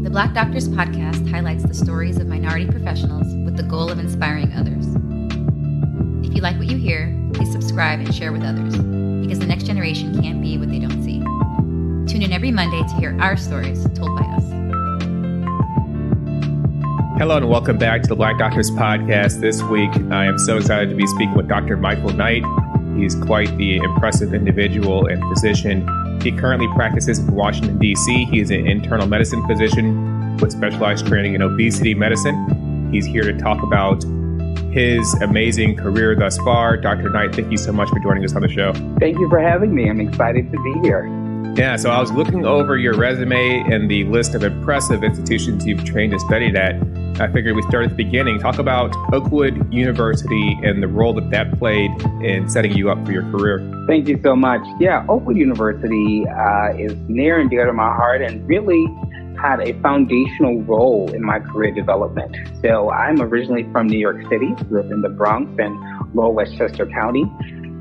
The Black Doctors Podcast highlights the stories of minority professionals with the goal of inspiring others. If you like what you hear, please subscribe and share with others, because the next generation can't be what they don't see. Tune in every Monday to hear our stories told by us. Hello and welcome back to the Black Doctors Podcast. This week, I am so excited to be speaking with Dr. Michael Knight. He's quite the impressive individual and physician. He currently practices in Washington, D.C. He is an internal medicine physician with specialized training in obesity medicine. He's here to talk about his amazing career thus far. Dr. Knight, thank you so much for joining us on the show. Thank you for having me. I'm excited to be here. Yeah, so I was looking over your resume and the list of impressive institutions you've trained and studied at. I figured we start at the beginning. Talk about Oakwood University and the role that played in setting you up for your career. Thank you so much. Yeah, Oakwood University is near and dear to my heart and really had a foundational role in my career development. So I'm originally from New York City, lived in the Bronx and Lower Westchester County,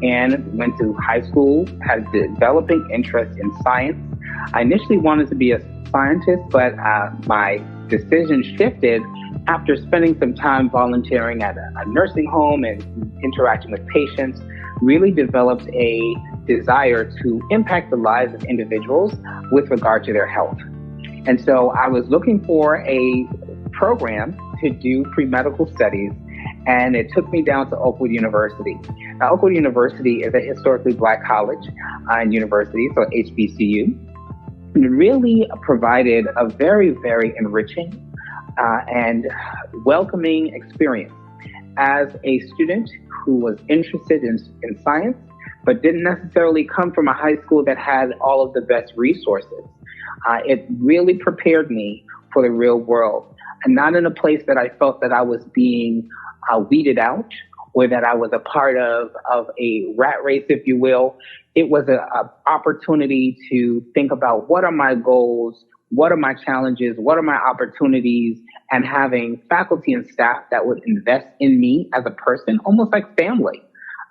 and went to high school, had a developing interest in science. I initially wanted to be a scientist, but my decision shifted after spending some time volunteering at a nursing home and interacting with patients. Really developed a desire to impact the lives of individuals with regard to their health. And so I was looking for a program to do pre-medical studies, and it took me down to Oakwood University. Now, Oakwood University is a historically Black college and university, so HBCU. And it really provided a very, very enriching and welcoming experience. As a student who was interested in science, but didn't necessarily come from a high school that had all of the best resources, it really prepared me for the real world, and not in a place that I felt that I was being weeded out or that I was a part of a rat race, if you will. It was an opportunity to think about what are my goals, what are my challenges, what are my opportunities, and having faculty and staff that would invest in me as a person, almost like family.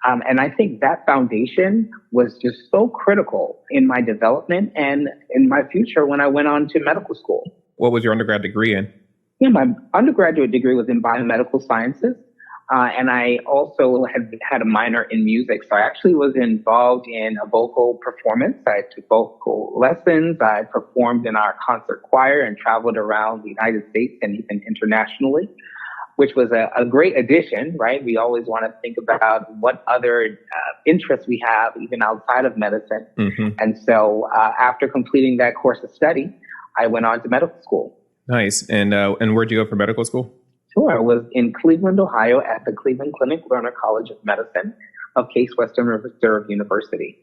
And I think that foundation was just so critical in my development and in my future when I went on to medical school. What was your undergrad degree in? Yeah, my undergraduate degree was in biomedical sciences. And I also had a minor in music. So I actually was involved in a vocal performance. I took vocal lessons. I performed in our concert choir and traveled around the United States and even internationally, which was a great addition, right? We always want to think about what other interests we have, even outside of medicine. Mm-hmm. And so after completing that course of study, I went on to medical school. Nice. And where'd you go for medical school? Sure. I was in Cleveland, Ohio at the Cleveland Clinic Leonard College of Medicine of Case Western Reserve University.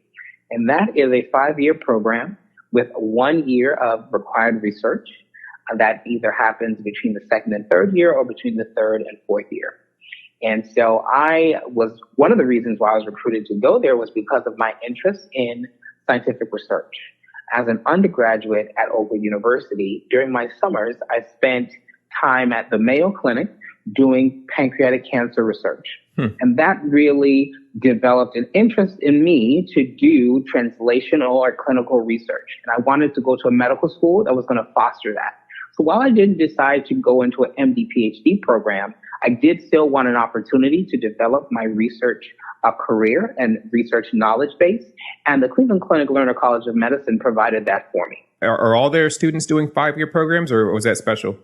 And that is a 5-year program with 1 year of required research that either happens between the second and third year or between the third and fourth year. And so one of the reasons why I was recruited to go there was because of my interest in scientific research. As an undergraduate at Oakwood University, during my summers, I spent time at the Mayo Clinic doing pancreatic cancer research. And that really developed an interest in me to do translational or clinical research. And I wanted to go to a medical school that was going to foster that. So while I didn't decide to go into an MD PhD program, I did still want an opportunity to develop my research career and research knowledge base. And the Cleveland Clinic Leonard College of Medicine provided that for me. Are all their students doing 5-year programs, or was that special?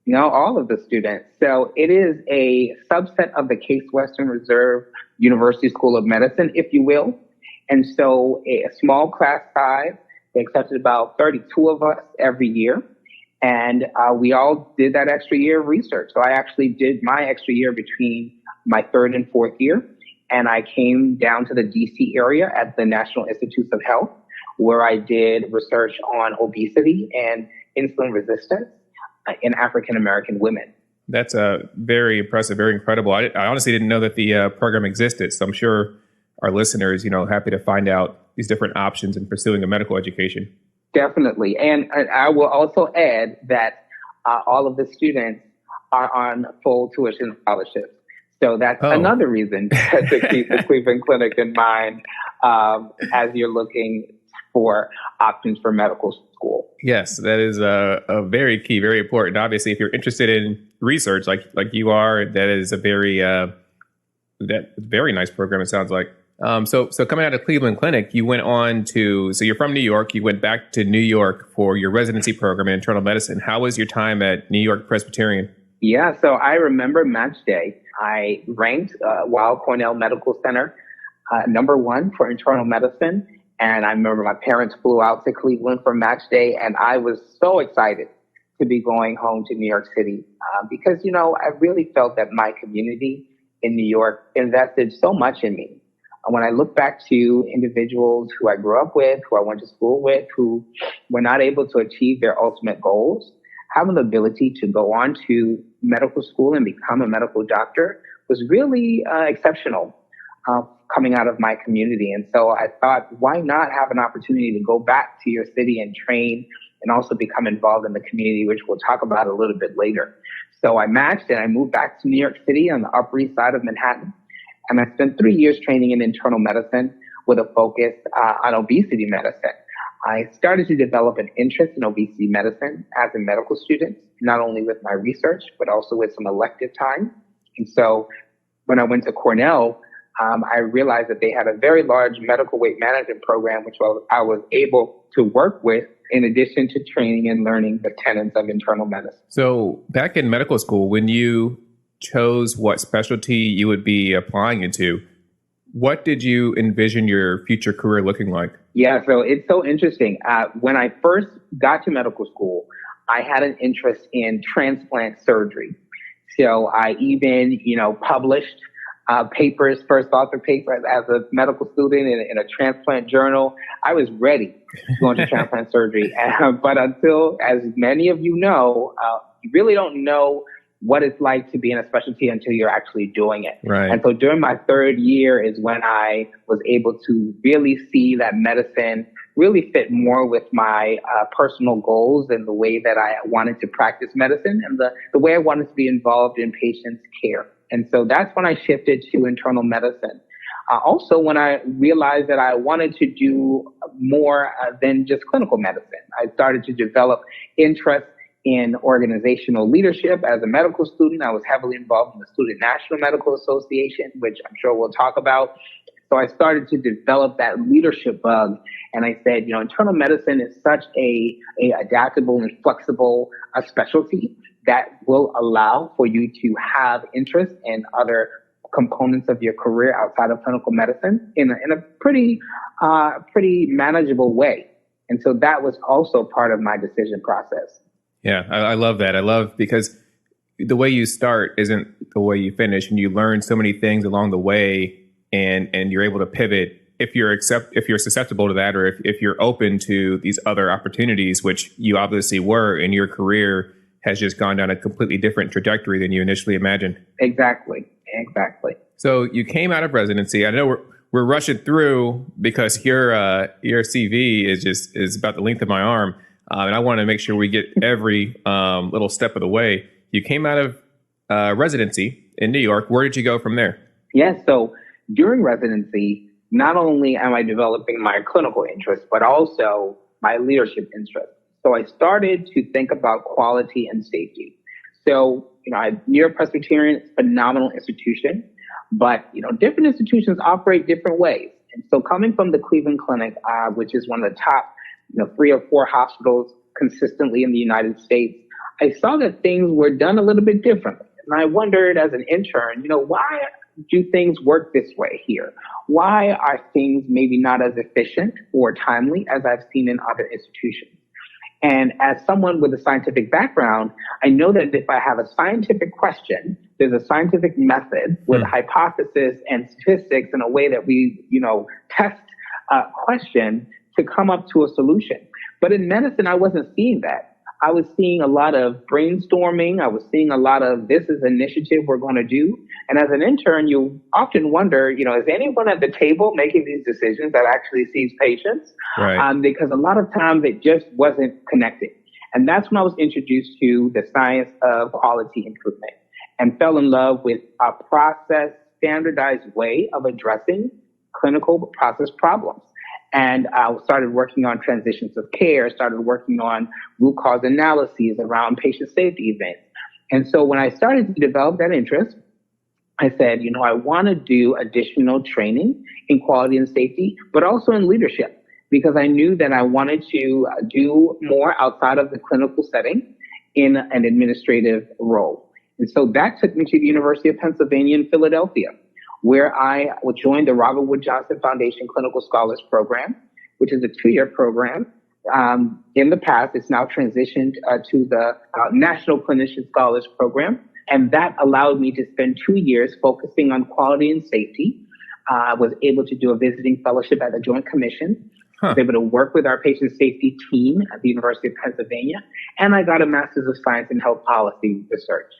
No, all of the students. So it is a subset of the Case Western Reserve University School of Medicine, if you will. And so a small class size, they accepted about 32 of us every year. And we all did that extra year of research. So I actually did my extra year between my third and fourth year. And I came down to the DC area at the National Institutes of Health, where I did research on obesity and insulin resistance in African-American women. That's very impressive, very incredible. I honestly didn't know that the program existed. So I'm sure our listeners, happy to find out these different options in pursuing a medical education. Definitely. And I will also add that all of the students are on full tuition scholarships. So that's another reason to keep the Cleveland Clinic in mind as you're looking for options for medical school. Yes, that is a very key, very important. Obviously, if you're interested in research like you are, that is a very nice program, it sounds like. So coming out of Cleveland Clinic, you went on to, so you're from New York, you went back to New York for your residency program in internal medicine. How was your time at New York Presbyterian? Yeah, so I remember match day. I ranked Weill Cornell Medical Center #1 for internal medicine. And I remember my parents flew out to Cleveland for match day, and I was so excited to be going home to New York City because, I really felt that my community in New York invested so much in me. When I look back to individuals who I grew up with, who I went to school with, who were not able to achieve their ultimate goals, having the ability to go on to medical school and become a medical doctor was really exceptional coming out of my community. And so I thought, why not have an opportunity to go back to your city and train and also become involved in the community, which we'll talk about a little bit later. So I matched and I moved back to New York City on the Upper East Side of Manhattan. And I spent 3 years training in internal medicine with a focus on obesity medicine. I started to develop an interest in obesity medicine as a medical student, not only with my research, but also with some elective time. And so when I went to Cornell, I realized that they had a very large medical weight management program, which I was able to work with in addition to training and learning the tenets of internal medicine. So back in medical school, when you chose what specialty you would be applying into, what did you envision your future career looking like? Yeah, so it's so interesting. When I first got to medical school, I had an interest in transplant surgery. So I even, published papers, first author papers as a medical student in a transplant journal. I was ready to go into transplant surgery. But until, as many of you know, you really don't know what it's like to be in a specialty until you're actually doing it. Right. And so during my third year is when I was able to really see that medicine really fit more with my personal goals and the way that I wanted to practice medicine and the way I wanted to be involved in patients' care. And so that's when I shifted to internal medicine. Also, when I realized that I wanted to do more than just clinical medicine, I started to develop interest in organizational leadership. As a medical student, I was heavily involved in the Student National Medical Association, which I'm sure we'll talk about. So I started to develop that leadership bug. And I said, internal medicine is such a adaptable and flexible specialty that will allow for you to have interest in other components of your career outside of clinical medicine in a pretty manageable way. And so that was also part of my decision process. Yeah, I love that. I love because the way you start isn't the way you finish, and you learn so many things along the way, and you're able to pivot if you're susceptible to that, or if you're open to these other opportunities, which you obviously were, and your career has just gone down a completely different trajectory than you initially imagined. Exactly. So you came out of residency. I know we're rushing through because your CV is about the length of my arm. And I want to make sure we get every little step of the way. You came out of residency in New York. Where did you go from there? Yes. So during residency, not only am I developing my clinical interest, but also my leadership interest. So I started to think about quality and safety. So, New York Presbyterian is a phenomenal institution, but, different institutions operate different ways. And so coming from the Cleveland Clinic, which is one of the top 3 or 4 hospitals consistently in the United States, I saw that things were done a little bit differently. And I wondered as an intern, why do things work this way here? Why are things maybe not as efficient or timely as I've seen in other institutions? And as someone with a scientific background, I know that if I have a scientific question, there's a scientific method with hypothesis and statistics in a way that we, test a question to come up to a solution. But in medicine, I wasn't seeing that. I was seeing a lot of brainstorming. I was seeing a lot of, this is an initiative we're going to do. And as an intern, you often wonder, is anyone at the table making these decisions that actually sees patients? Right. Because a lot of times it just wasn't connected. And that's when I was introduced to the science of quality improvement and fell in love with a process, standardized way of addressing clinical process problems. And I started working on transitions of care, started working on root cause analyses around patient safety events. And so when I started to develop that interest, I said, I want to do additional training in quality and safety, but also in leadership, because I knew that I wanted to do more outside of the clinical setting in an administrative role. And so that took me to the University of Pennsylvania in Philadelphia, where I joined the Robert Wood Johnson Foundation Clinical Scholars Program, which is a 2-year program. In the past, it's now transitioned to the National Clinician Scholars Program. And that allowed me to spend 2 years focusing on quality and safety. I was able to do a visiting fellowship at the Joint Commission. I was able to work with our patient safety team at the University of Pennsylvania. And I got a Master's of Science in Health Policy Research.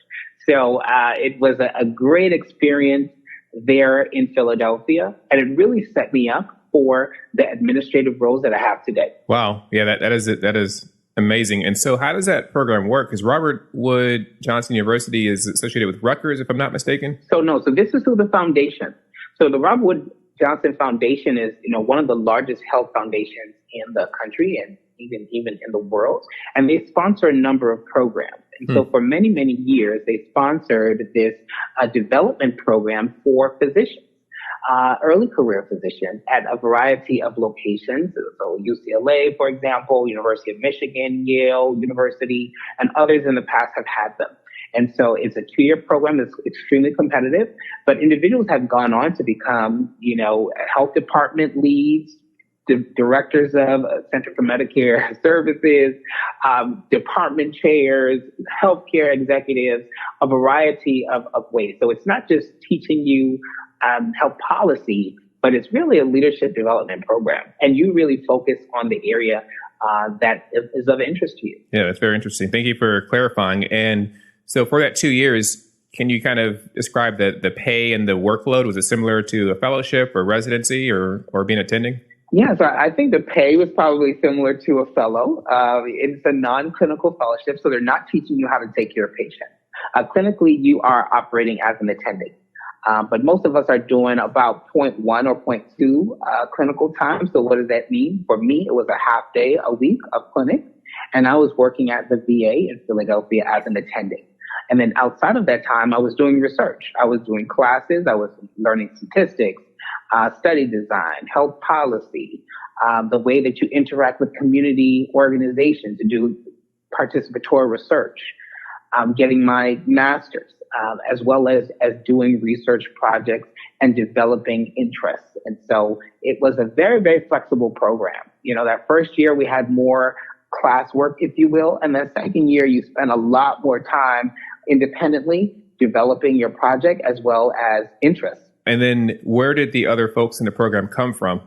So it was a great experience there in Philadelphia. And it really set me up for the administrative roles that I have today. Wow. Yeah, that is amazing. And so how does that program work? Because Robert Wood Johnson University is associated with Rutgers, if I'm not mistaken. So this is through the foundation. So the Robert Wood Johnson Foundation is, one of the largest health foundations in the country and even in the world. And they sponsor a number of programs. And so for many, many years, they sponsored this development program for physicians. Early career physicians at a variety of locations. So UCLA, for example, University of Michigan, Yale University, and others in the past have had them. And so it's a 2-year program that's extremely competitive, but individuals have gone on to become, health department leads, directors of Center for Medicare Services, department chairs, healthcare executives, a variety of ways. So it's not just teaching you health policy, but it's really a leadership development program. And you really focus on the area that is of interest to you. Yeah, that's very interesting. Thank you for clarifying. And so for that 2 years, can you kind of describe the pay and the workload? Was it similar to a fellowship or residency or being attending? Yeah, so I think the pay was probably similar to a fellow. It's a non-clinical fellowship, so they're not teaching you how to take care of patients. Clinically, you are operating as an attending. But most of us are doing about 0.1 or 0.2 clinical time. So what does that mean? For me, it was a half day a week of clinic, and I was working at the VA in Philadelphia as an attending. And then outside of that time, I was doing research. I was doing classes. I was learning statistics, study design, health policy, the way that you interact with community organizations to do participatory research, getting my master's, as well as doing research projects and developing interests. And so it was a very, very flexible program. That first year we had more classwork, if you will. And the second year you spent a lot more time independently developing your project as well as interests. And then where did the other folks in the program come from?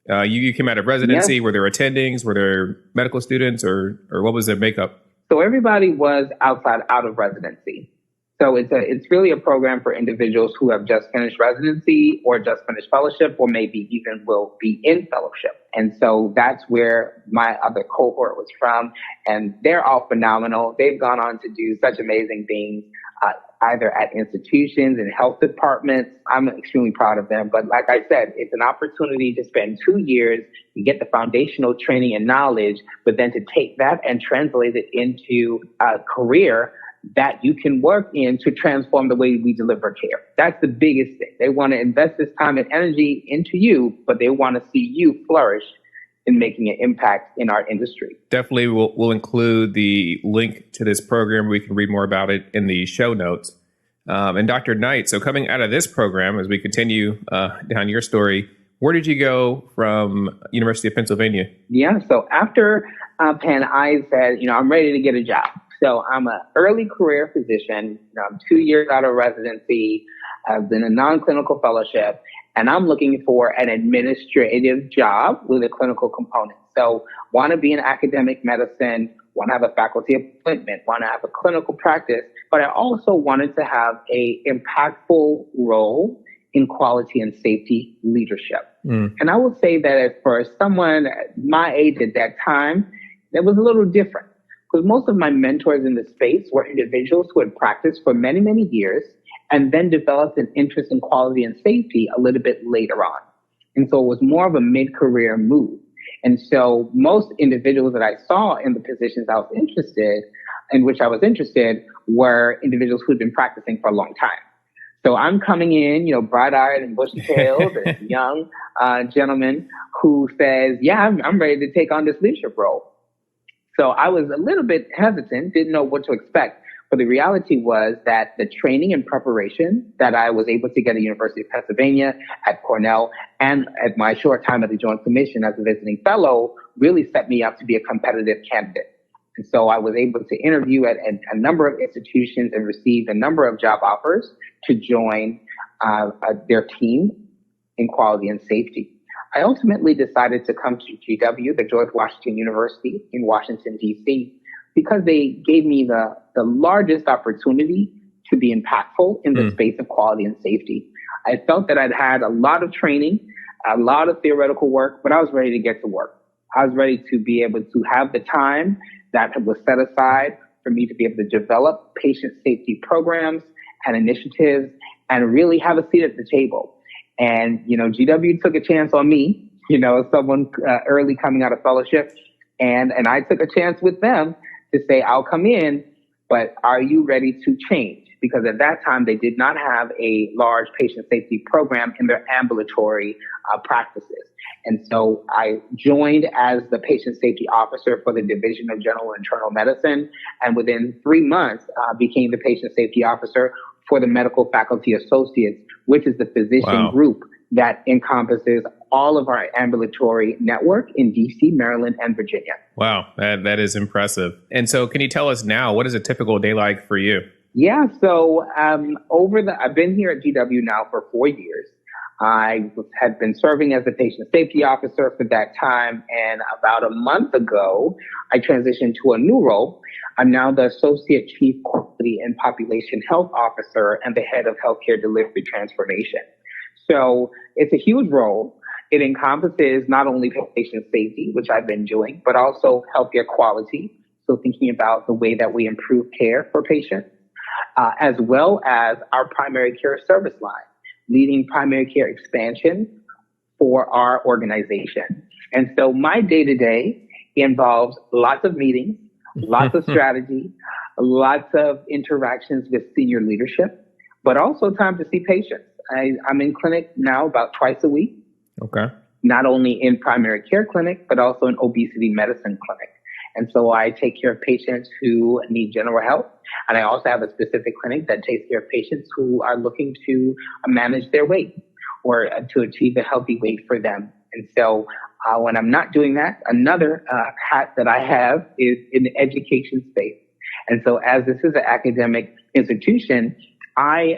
You came out of residency. Yes. Were there attendings? Were there medical students or what was their makeup? So everybody was out of residency. So it's really a program for individuals who have just finished residency or just finished fellowship or maybe even will be in fellowship. And so that's where my other cohort was from. And they're all phenomenal. They've gone on to do such amazing things, either at institutions and health departments. I'm extremely proud of them. But like I said, it's an opportunity to spend 2 years to get the foundational training and knowledge, but then to take that and translate it into a career that you can work in to transform the way we deliver care. That's the biggest thing. They want to invest this time and energy into you, but they want to see you flourish in making an impact in our industry. Definitely, we'll include the link to this program. We can read more about it in the show notes. And Dr. Knight, so coming out of this program, as we continue down your story, where did you go from University of Pennsylvania? Yeah, so after Penn, I said, I'm ready to get a job. So I'm an early career physician. I'm 2 years out of residency. I've been a non-clinical fellowship, and I'm looking for an administrative job with a clinical component. So want to be in academic medicine, want to have a faculty appointment, want to have a clinical practice, but I also wanted to have a impactful role in quality and safety leadership. And I will say that for someone my age at that time, that was a little different. Because most of my mentors in the space were individuals who had practiced for many, many years and then developed an interest in quality and safety a little bit later on. And so it was more of a mid-career move. And so most individuals that I saw in the positions in which I was interested were individuals who'd been practicing for a long time. So I'm coming in, bright-eyed and bushy-tailed, and young gentleman who says, yeah, I'm ready to take on this leadership role. So I was a little bit hesitant, didn't know what to expect. But the reality was that the training and preparation that I was able to get at the University of Pennsylvania, at Cornell, and at my short time at the Joint Commission as a visiting fellow really set me up to be a competitive candidate. And so I was able to interview at a number of institutions and receive a number of job offers to join their team in quality and safety. I ultimately decided to come to GW, the George Washington University in Washington, D.C., because they gave me the largest opportunity to be impactful in the space of quality and safety. I felt that I'd had a lot of training, a lot of theoretical work, but I was ready to get to work. I was ready to be able to have the time that was set aside for me to be able to develop patient safety programs and initiatives and really have a seat at the table. And, GW took a chance on me, someone early coming out of fellowship. And I took a chance with them to say, I'll come in, but are you ready to change? Because at that time, they did not have a large patient safety program in their ambulatory practices. And so I joined as the patient safety officer for the Division of General and Internal Medicine. And within 3 months, became the patient safety officer for the Medical Faculty Associates, which is the physician group that encompasses all of our ambulatory network in DC, Maryland, and Virginia. Wow, that is impressive. And so can you tell us now, what is a typical day like for you? Yeah, so I've been here at GW now for 4 years. I had been serving as a patient safety officer for that time, and about a month ago, I transitioned to a new role. I'm now the Associate Chief Quality and Population Health Officer and the Head of Healthcare Delivery Transformation. So it's a huge role. It encompasses not only patient safety, which I've been doing, but also healthcare quality. So thinking about the way that we improve care for patients, as well as our primary care service line, leading primary care expansion for our organization. And so my day-to-day involves lots of meetings, lots of strategy, lots of interactions with senior leadership, but also time to see patients. I'm in clinic now about twice a week. Okay. Not only in primary care clinic, but also in obesity medicine clinic. And so I take care of patients who need general health. And I also have a specific clinic that takes care of patients who are looking to manage their weight or to achieve a healthy weight for them. And so when I'm not doing that, another hat that I have is in the education space. And so as this is an academic institution, I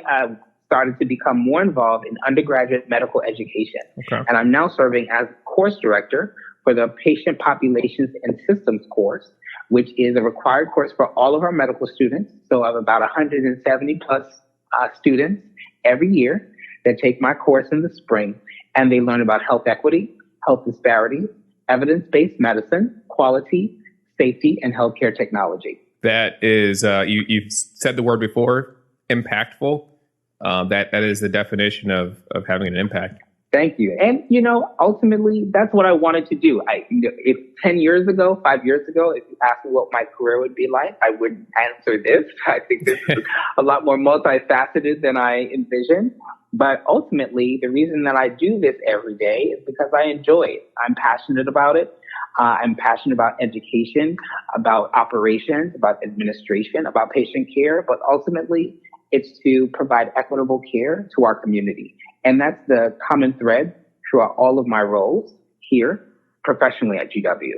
started to become more involved in undergraduate medical education. Okay. And I'm now serving as course director for the Patient Populations and Systems course, which is a required course for all of our medical students. So I have about 170 plus students every year that take my course in the spring, and they learn about health equity, health disparities, evidence-based medicine, quality, safety, and healthcare technology. That is, you've said the word before, impactful. That is the definition of having an impact. Thank you. And, ultimately, that's what I wanted to do. If 10 years ago, 5 years ago, if you asked me what my career would be like, I wouldn't answer this. I think this is a lot more multifaceted than I envisioned. But ultimately, the reason that I do this every day is because I enjoy it. I'm passionate about it. I'm passionate about education, about operations, about administration, about patient care. But ultimately, it's to provide equitable care to our community. And that's the common thread throughout all of my roles here professionally at GW.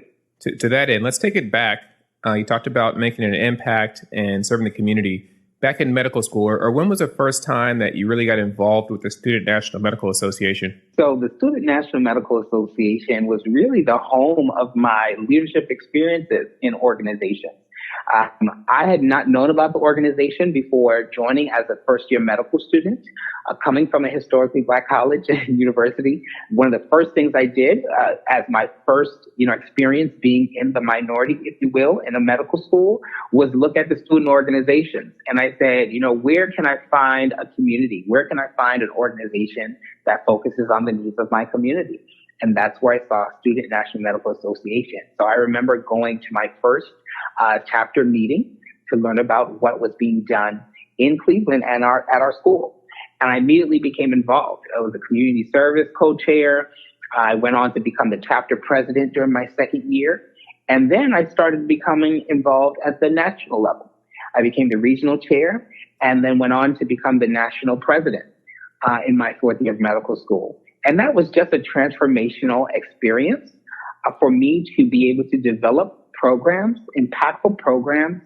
To that end, let's take it back. You talked about making an impact and serving the community. Back in medical school, or when was the first time that you really got involved with the Student National Medical Association? So the Student National Medical Association was really the home of my leadership experiences in organizations. I had not known about the organization before joining as a first-year medical student. Coming from a historically Black college and university, one of the first things I did as my first, experience being in the minority, if you will, in a medical school, was look at the student organizations. And I said, where can I find a community? Where can I find an organization that focuses on the needs of my community? And that's where I saw Student National Medical Association. So I remember going to my first chapter meeting to learn about what was being done in Cleveland and at our school. And I immediately became involved. I was a community service co-chair. I went on to become the chapter president during my second year. And then I started becoming involved at the national level. I became the regional chair and then went on to become the national president in my fourth year of medical school. And that was just a transformational experience for me to be able to develop programs, impactful programs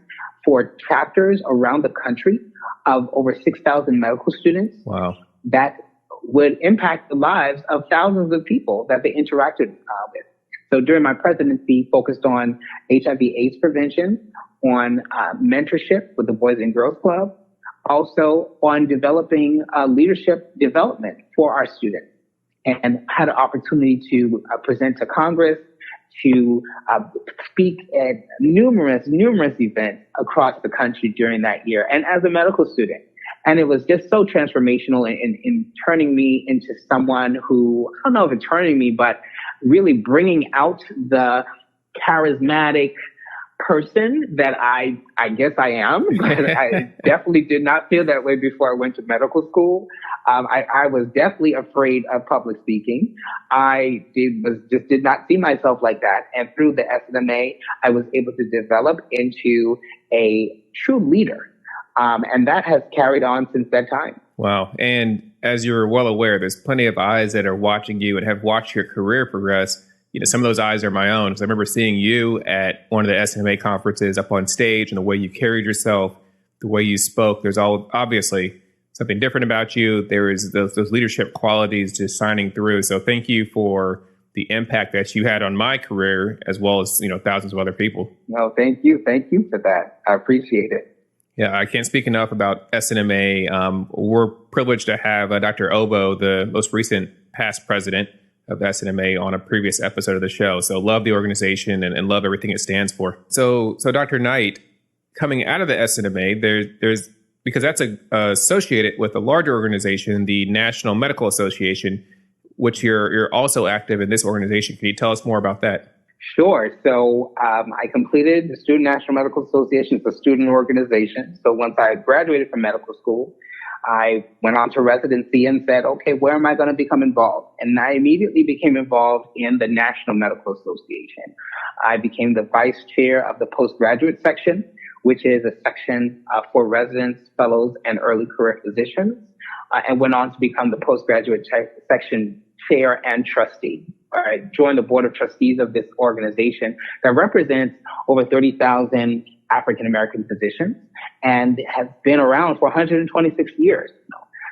for chapters around the country of over 6,000 medical students. Wow. That would impact the lives of thousands of people that they interacted with. So during my presidency, focused on HIV/AIDS prevention, on mentorship with the Boys and Girls Club, also on developing leadership development for our students, and had an opportunity to present to Congress, to speak at numerous events across the country during that year, and as a medical student. And it was just so transformational in turning me into someone who, I don't know if it's turning me, but really bringing out the charismatic person that I guess I am. I definitely did not feel that way before I went to medical school. I was definitely afraid of public speaking. I did not see myself like that. And through the SNMA, I was able to develop into a true leader. And that has carried on since that time. Wow. And as you're well aware, there's plenty of eyes that are watching you and have watched your career progress. Some of those eyes are my own. Because I remember seeing you at one of the SNMA conferences up on stage, and the way you carried yourself, the way you spoke. There's obviously something different about you. There is those leadership qualities just shining through. So thank you for the impact that you had on my career, as well as, thousands of other people. No, thank you. Thank you for that. I appreciate it. Yeah, I can't speak enough about SNMA. We're privileged to have Dr. Obo, the most recent past president of SNMA, on a previous episode of the show. So love the organization and love everything it stands for. So Dr. Knight, coming out of the SNMA, there's because that's associated with a larger organization, the National Medical Association, which you're also active in this organization. Can you tell us more about that? Sure. So I completed the Student National Medical Association. It's a student organization. So once I graduated from medical school, I went on to residency and said, okay, where am I going to become involved? And I immediately became involved in the National Medical Association. I became the vice chair of the postgraduate section, which is a section for residents, fellows, and early career physicians, and went on to become the postgraduate section chair and trustee. I joined the board of trustees of this organization that represents over 30,000 African-American physicians and has been around for 126 years.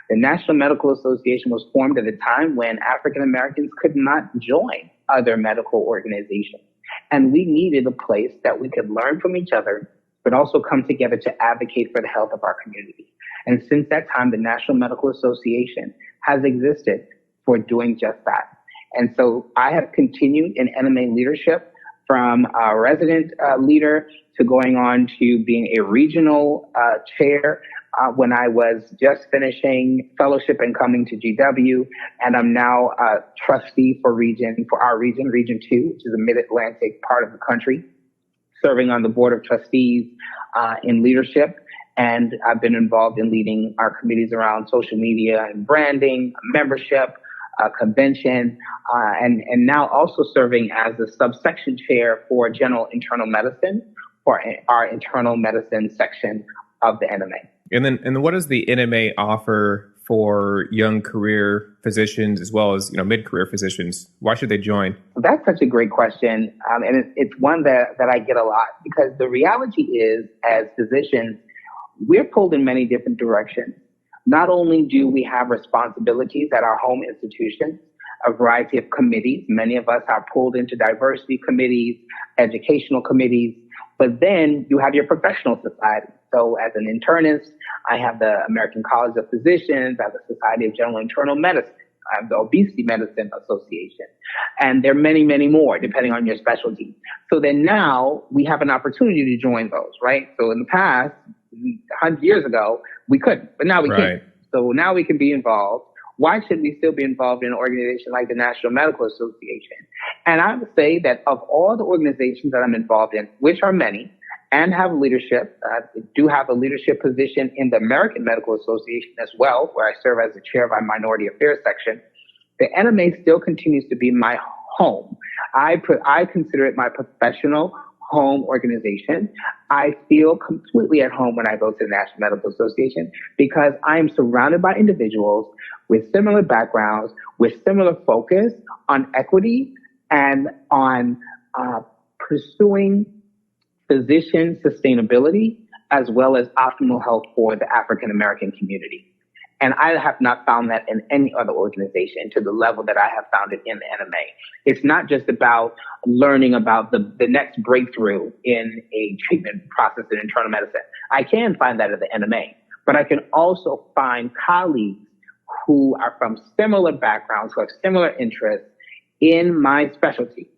The National Medical Association was formed at a time when African-Americans could not join other medical organizations. And we needed a place that we could learn from each other, but also come together to advocate for the health of our community. And since that time, the National Medical Association has existed for doing just that. And so I have continued in NMA leadership from a resident leader to going on to being a regional chair when I was just finishing fellowship and coming to GW. And I'm now a trustee for our region, Region 2, which is the mid-Atlantic part of the country, serving on the board of trustees in leadership. And I've been involved in leading our committees around social media and branding, membership, convention, and now also serving as the subsection chair for general internal medicine for our internal medicine section of the NMA. And then what does the NMA offer for young career physicians as well as mid-career physicians? Why should they join? That's such a great question, and it's one that I get a lot, because the reality is, as physicians, we're pulled in many different directions. Not only do we have responsibilities at our home institutions, a variety of committees. Many of us are pulled into diversity committees, educational committees, But then you have your professional society. So as an internist, I have the American College of Physicians, I have the Society of General Internal Medicine, I have the Obesity Medicine Association, and there are many, many more depending on your specialty. So then now we have an opportunity to join those, right? So in the past, 100 years ago, we couldn't, but now we can. So now we can be involved. Why should we still be involved in an organization like the National Medical Association? And I would say that of all the organizations that I'm involved in, which are many, and have leadership, I do have a leadership position in the American Medical Association as well, where I serve as the chair of our Minority Affairs section. The NMA still continues to be my home. I consider it my professional home organization. I feel completely at home when I go to the National Medical Association because I am surrounded by individuals with similar backgrounds, with similar focus on equity and on pursuing physician sustainability as well as optimal health for the African American community. And I have not found that in any other organization to the level that I have found it in the NMA. It's not just about learning about the next breakthrough in a treatment process in internal medicine. I can find that at the NMA, but I can also find colleagues who are from similar backgrounds, who have similar interests in my specialty.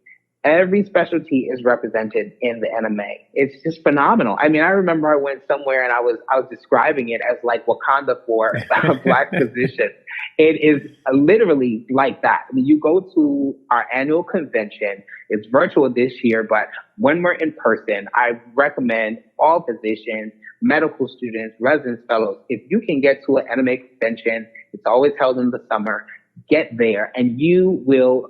Every specialty is represented in the NMA. It's just phenomenal. I mean, I remember I went somewhere and I was describing it as like Wakanda for a Black physician. It is literally like that. I mean, you go to our annual convention. It's virtual this year, but when we're in person, I recommend all physicians, medical students, residents, fellows, if you can get to an NMA convention, it's always held in the summer, get there and you will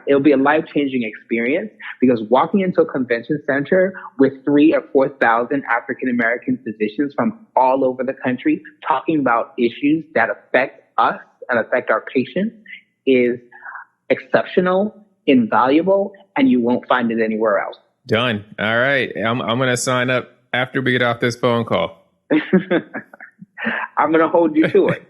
it'll be a life-changing experience because walking into a convention center with 3,000 or 4,000 African-American physicians from all over the country talking about issues that affect us and affect our patients is exceptional, invaluable, and you won't find it anywhere else. Done. All right. I'm going to sign up after we get off this phone call. I'm going to hold you to it.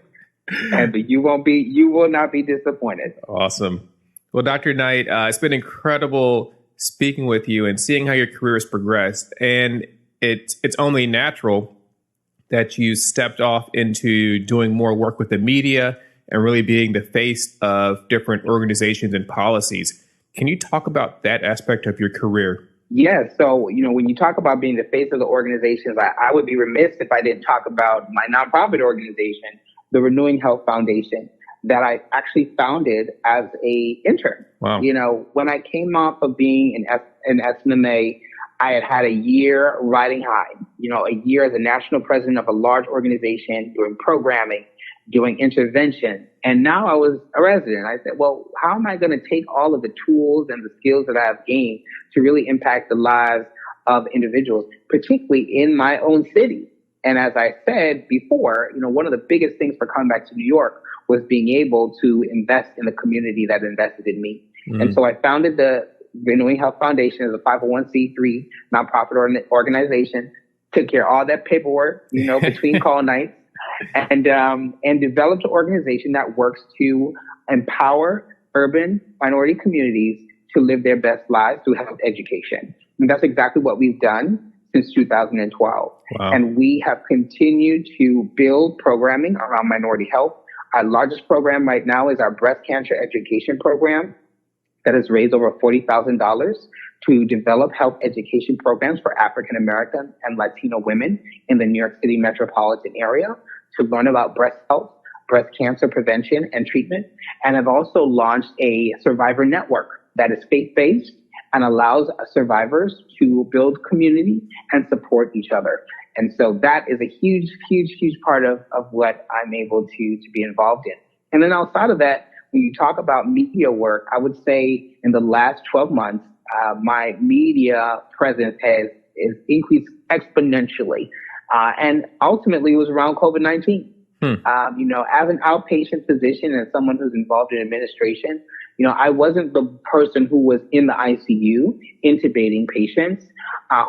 And you will not be disappointed. Awesome. Well, Dr. Knight, it's been incredible speaking with you and seeing how your career has progressed. And it's only natural that you stepped off into doing more work with the media and really being the face of different organizations and policies. Can you talk about that aspect of your career? Yeah. So, when you talk about being the face of the organizations, I would be remiss if I didn't talk about my nonprofit organization, the Renewing Health Foundation, that I actually founded as a intern. Wow. When I came off of being in SNMA, I had a year riding high, a year as a national president of a large organization, doing programming, doing intervention. And now I was a resident. I said, well, how am I going to take all of the tools and the skills that I've gained to really impact the lives of individuals, particularly in my own city? And as I said before, one of the biggest things for coming back to New York was being able to invest in the community that invested in me. Mm-hmm. And so I founded the Renewing Health Foundation as a 501c3 nonprofit organization, took care of all that paperwork, between call nights, and developed an organization that works to empower urban minority communities to live their best lives through health education. And that's exactly what we've done since 2012. Wow. And we have continued to build programming around minority health. Our largest program right now is our breast cancer education program that has raised over $40,000 to develop health education programs for African American and Latino women in the New York City metropolitan area to learn about breast health, breast cancer prevention and treatment, and have also launched a survivor network that is faith-based and allows survivors to build community and support each other. And so that is a huge, huge, huge part of what I'm able to be involved in. And then outside of that, when you talk about media work, I would say in the last 12 months, my media presence is increased exponentially. And ultimately it was around COVID-19. As an outpatient physician and someone who's involved in administration, I wasn't the person who was in the ICU intubating patients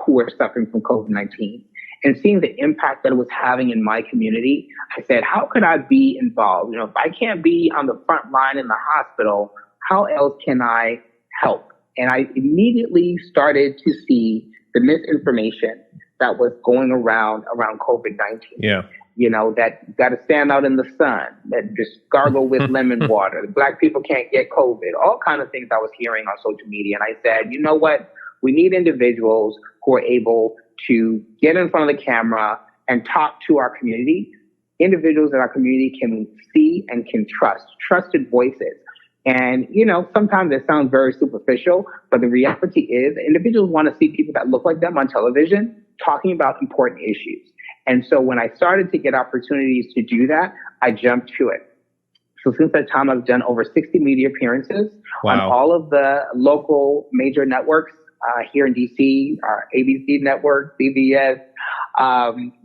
who were suffering from COVID-19. And seeing the impact that it was having in my community, I said, how could I be involved? If I can't be on the front line in the hospital, how else can I help? And I immediately started to see the misinformation that was going around COVID-19. Yeah. That got to stand out in the sun, that just gargle with lemon water. Black people can't get COVID, all kind of things I was hearing on social media. And I said, you know what? We need individuals who are able to get in front of the camera and talk to our community. Individuals in our community can see and can trust, trusted voices. And, sometimes it sounds very superficial, but the reality is individuals want to see people that look like them on television talking about important issues. And so when I started to get opportunities to do that, I jumped to it. So since that time, I've done over 60 media appearances on all of the local major networks here in DC, ABC Network, CBS,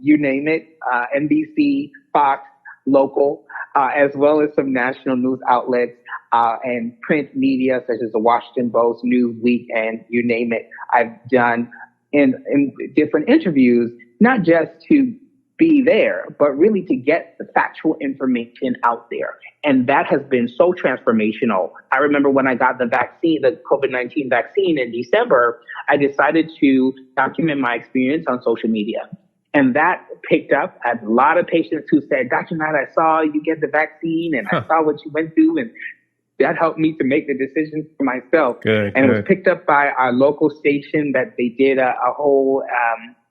you name it, NBC, Fox, local, as well as some national news outlets and print media such as the Washington Post, Newsweek, and you name it. I've done in different interviews, not just to be there, but really to get the factual information out there. And that has been so transformational. I remember when I got the vaccine, the COVID-19 vaccine in December, I decided to document my experience on social media. And that picked up at a lot of patients who said, Dr. Knight, I saw you get the vaccine and I saw what you went through, and that helped me to make the decision for myself. Good. It was picked up by our local station that they did a whole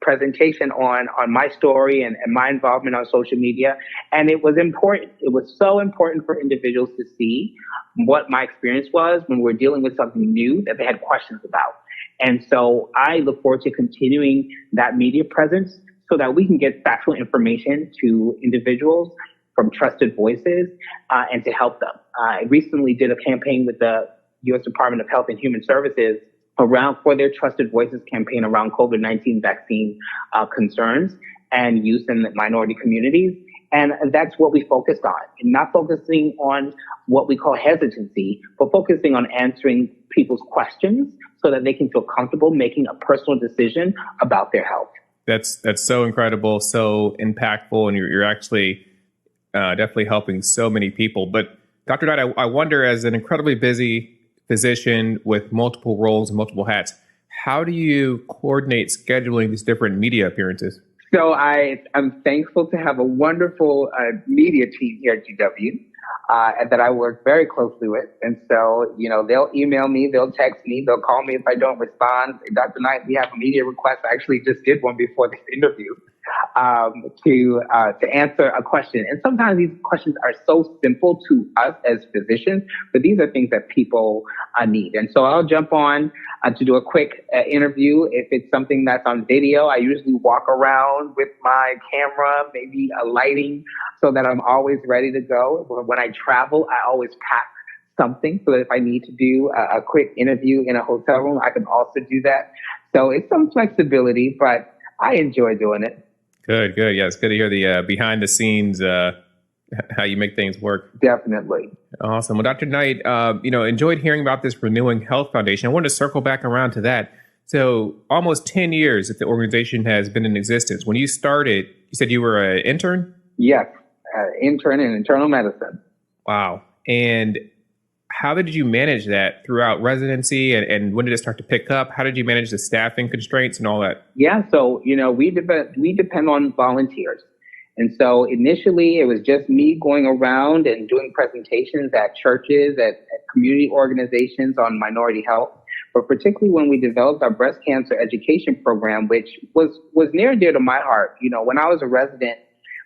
presentation on my story and my involvement on social media. And it was important. It was so important for individuals to see what my experience was when we're dealing with something new that they had questions about. And so I look forward to continuing that media presence so that we can get factual information to individuals from trusted voices and to help them. I recently did a campaign with the U.S. Department of Health and Human Services for their Trusted Voices campaign around COVID-19 vaccine concerns and use in the minority communities. And that's what we focused on, and not focusing on what we call hesitancy, but focusing on answering people's questions so that they can feel comfortable making a personal decision about their health. That's so incredible, so impactful, and you're actually definitely helping so many people. But Dr. Knight, I wonder, as an incredibly busy physician with multiple roles and multiple hats, how do you coordinate scheduling these different media appearances? So I'm thankful to have a wonderful media team here at GW that I work very closely with. And so, they'll email me, they'll text me, they'll call me if I don't respond. Dr. Knight, we have a media request. I actually just did one before this interview to answer a question. And sometimes these questions are so simple to us as physicians, but these are things that people need. And so I'll jump on to do a quick interview. If it's something that's on video, I usually walk around with my camera, maybe a lighting, so that I'm always ready to go. When I travel, I always pack something so that if I need to do a quick interview in a hotel room, I can also do that. So it's some flexibility, but I enjoy doing it. Good. Yeah, it's good to hear the behind the scenes, how you make things work. Definitely. Awesome. Well, Dr. Knight, enjoyed hearing about this Renewing Health Foundation. I wanted to circle back around to that. So almost 10 years that the organization has been in existence. When you started, you said you were an intern? Yes, intern in internal medicine. Wow. And how did you manage that throughout residency, and when did it start to pick up? How did you manage the staffing constraints and all that? Yeah, so, we depend on volunteers. And so initially it was just me going around and doing presentations at churches, at community organizations on minority health. But particularly when we developed our breast cancer education program, which was near and dear to my heart. When I was a resident,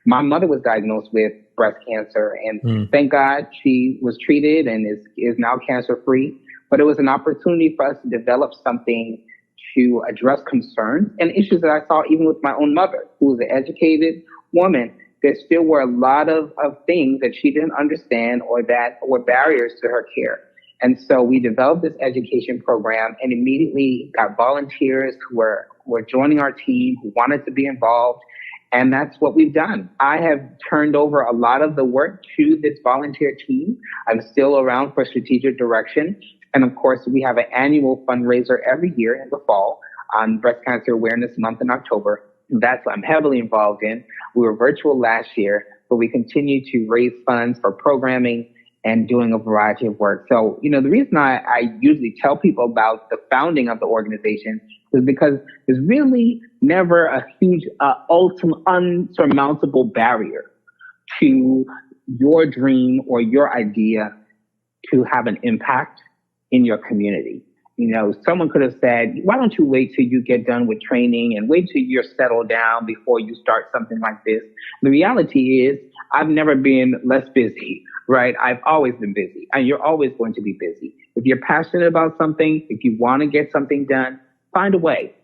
my mother was diagnosed with breast cancer, and thank God she was treated and is now cancer-free. But it was an opportunity for us to develop something to address concerns and issues that I saw even with my own mother, who was an educated woman. There still were a lot of things that she didn't understand or that were barriers to her care. And so we developed this education program and immediately got volunteers who were joining our team, who wanted to be involved. And that's what we've done. I have turned over a lot of the work to this volunteer team. I'm still around for strategic direction. And of course, we have an annual fundraiser every year in the fall on Breast Cancer Awareness Month in October. That's what I'm heavily involved in. We were virtual last year, but we continue to raise funds for programming and doing a variety of work. So, the reason I usually tell people about the founding of the organization is because there's really never a huge, ultimate, unsurmountable barrier to your dream or your idea to have an impact in your community. Someone could have said, why don't you wait till you get done with training and wait till you're settled down before you start something like this? The reality is I've never been less busy, right? I've always been busy, and you're always going to be busy. If you're passionate about something, if you want to get something done, find a way.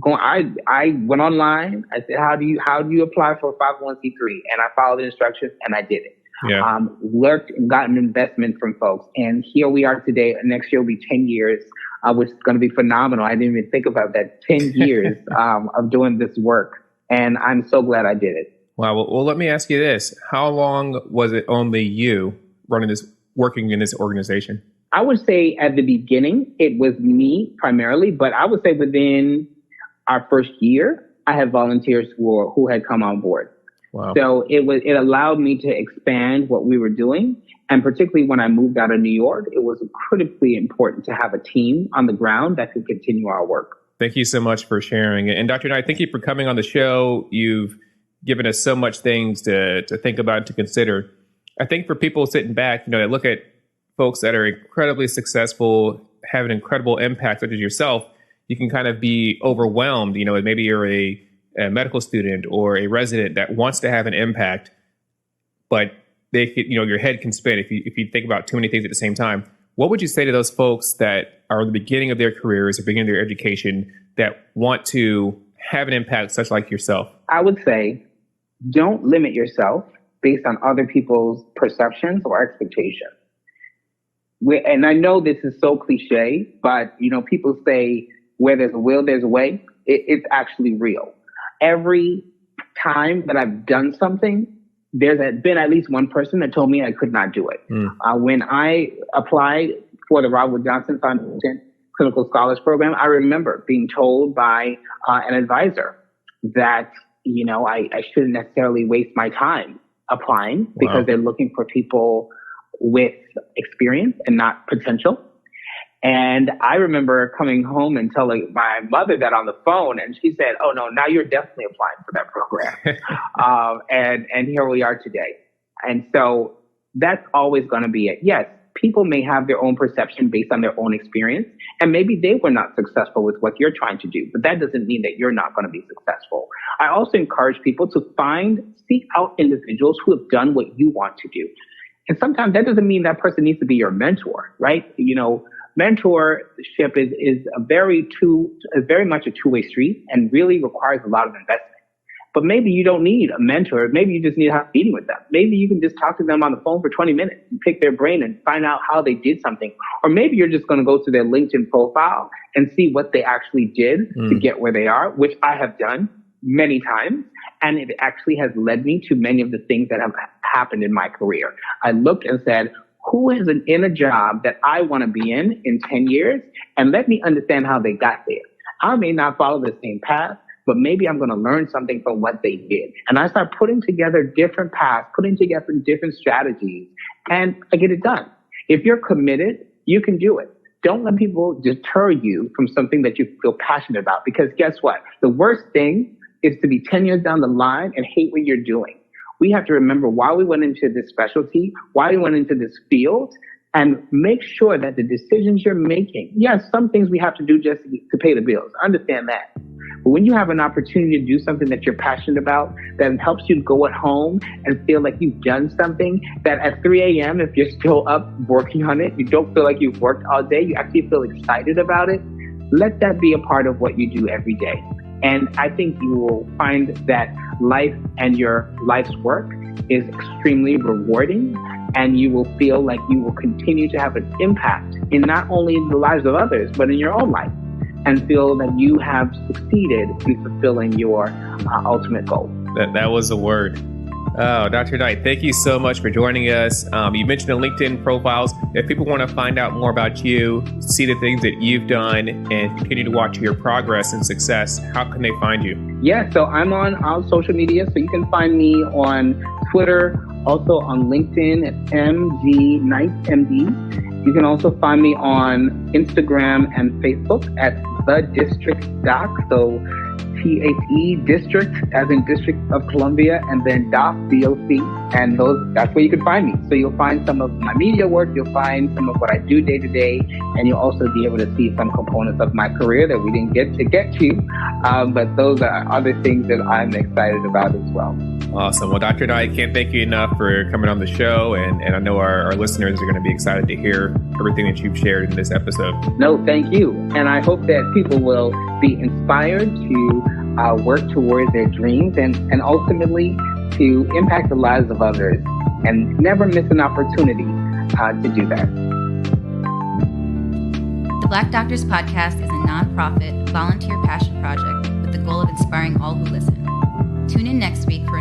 I went online. I said, how do you apply for a 501c3? And I followed the instructions and I did it. Yeah. Worked and got an investment from folks. And here we are today. Next year will be 10 years, which is going to be phenomenal. I didn't even think about that. 10 years of doing this work. And I'm so glad I did it. Wow. Well, let me ask you this. How long was it only you working in this organization? I would say at the beginning, it was me primarily, but I would say within our first year, I had volunteers who had come on board. Wow. So it allowed me to expand what we were doing. And particularly when I moved out of New York, it was critically important to have a team on the ground that could continue our work. Thank you so much for sharing. And Dr. Knight, thank you for coming on the show. You've given us so much things to think about and to consider. I think for people sitting back, that look at folks that are incredibly successful, have an incredible impact, such as yourself, you can kind of be overwhelmed. Maybe you're a medical student or a resident that wants to have an impact, but they could, your head can spin if you think about too many things at the same time. What would you say to those folks that are at the beginning of their careers or beginning of their education that want to have an impact such like yourself? I would say, don't limit yourself based on other people's perceptions or expectations. And I know this is so cliche, but, people say where there's a will, there's a way. It's actually real. Every time that I've done something, there's been at least one person that told me I could not do it. When I applied for the Robert Johnson Foundation Clinical Scholars Program, I remember being told by an advisor that, I shouldn't necessarily waste my time applying because they're looking for people with experience and not potential. And I remember coming home and telling my mother that on the phone, and she said, "Oh no, now you're definitely applying for that program." And here we are today. And so that's always going to be it. Yes, people may have their own perception based on their own experience, and maybe they were not successful with what you're trying to do, but that doesn't mean that you're not going to be successful. I also encourage people to seek out individuals who have done what you want to do. And sometimes that doesn't mean that person needs to be your mentor, right? Mentorship is very much a two-way street and really requires a lot of investment. But maybe you don't need a mentor. Maybe you just need to have a meeting with them. Maybe you can just talk to them on the phone for 20 minutes and pick their brain and find out how they did something. Or maybe you're just going to go to their LinkedIn profile and see what they actually did to get where they are, which I have done many times. And it actually has led me to many of the things that have happened in my career. I looked and said, who is in a job that I want to be in 10 years? And let me understand how they got there. I may not follow the same path, but maybe I'm going to learn something from what they did. And I start putting together different paths, putting together different strategies, and I get it done. If you're committed, you can do it. Don't let people deter you from something that you feel passionate about, because guess what? The worst thing is to be 10 years down the line and hate what you're doing. We have to remember why we went into this specialty, why we went into this field, and make sure that the decisions you're making, yes, some things we have to do just to pay the bills. I understand that. But when you have an opportunity to do something that you're passionate about, that helps you go at home and feel like you've done something, that at 3 a.m., if you're still up working on it, you don't feel like you've worked all day, you actually feel excited about it, let that be a part of what you do every day. And I think you will find that life and your life's work is extremely rewarding, and you will feel like you will continue to have an impact in not only the lives of others, but in your own life, and feel that you have succeeded in fulfilling your ultimate goal. That was a word. Oh, Dr. Knight, thank you so much for joining us. You mentioned the LinkedIn profiles. If people want to find out more about you, see the things that you've done, and continue to watch your progress and success, how can they find you? Yeah, so I'm on social media. So you can find me on Twitter Also on LinkedIn at MG Knight MD. You can also find me on Instagram and Facebook at The District Doc. So THE District, as in District of Columbia, and then DOC, DOC, and that's where you can find me. So you'll find some of my media work, you'll find some of what I do day to day, and you'll also be able to see some components of my career that we didn't get to, but those are other things that I'm excited about as well. Awesome. Well, Dr. Knight, can't thank you enough for coming on the show, and I know our listeners are going to be excited to hear everything that you've shared in this episode. No, thank you. And I hope that people will be inspired to work towards their dreams and ultimately to impact the lives of others and never miss an opportunity to do that. The Black Doctors Podcast is a nonprofit, volunteer passion project with the goal of inspiring all who listen. Tune in next week for